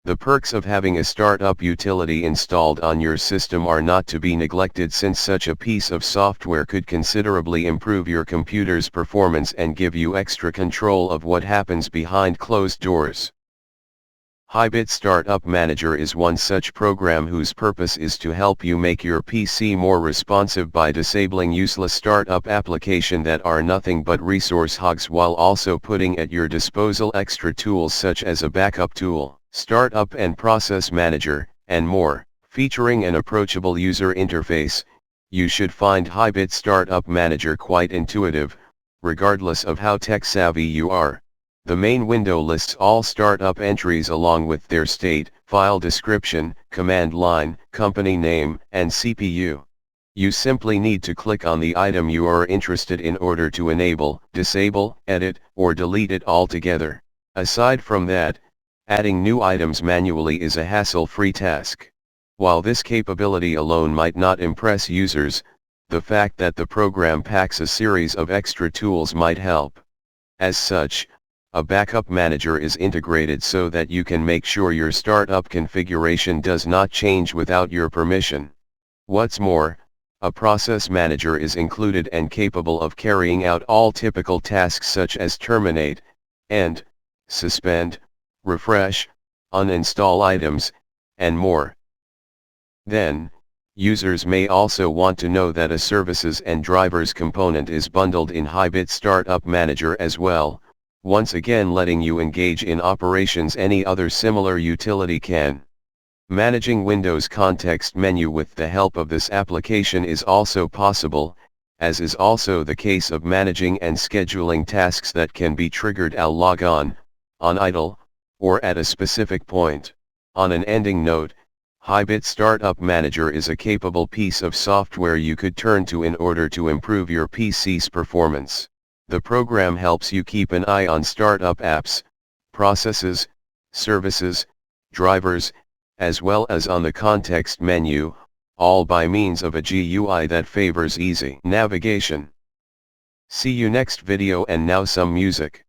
The perks of having a startup utility installed on your system are not to be neglected, since such a piece of software could considerably improve your computer's performance and give you extra control of what happens behind closed doors. HiBit Startup Manager is one such program whose purpose is to help you make your PC more responsive by disabling useless startup applications that are nothing but resource hogs, while also putting at your disposal extra tools such as a backup tool, startup and process manager, and more. Featuring an approachable user interface, you should find HiBit Startup Manager quite intuitive, regardless of how tech-savvy you are. The main window lists all startup entries along with their state, file description, command line, company name, and CPU. You simply need to click on the item you are interested in order to enable, disable, edit, or delete it altogether. Aside from that, adding new items manually is a hassle-free task. While this capability alone might not impress users, the fact that the program packs a series of extra tools might help. As such, a backup manager is integrated so that you can make sure your startup configuration does not change without your permission. What's more, a process manager is included and capable of carrying out all typical tasks such as terminate, end, suspend, refresh, uninstall items, and more. Then, users may also want to know that a services and drivers component is bundled in HiBit Startup Manager as well, once again letting you engage in operations any other similar utility can. Managing Windows context menu with the help of this application is also possible, as is also the case of managing and scheduling tasks that can be triggered al logon, on idle, or at a specific point. On an ending note, HiBit Startup Manager is a capable piece of software you could turn to in order to improve your PC's performance. The program helps you keep an eye on startup apps, processes, services, drivers, as well as on the context menu, all by means of a GUI that favors easy navigation. See you next video, and now some music.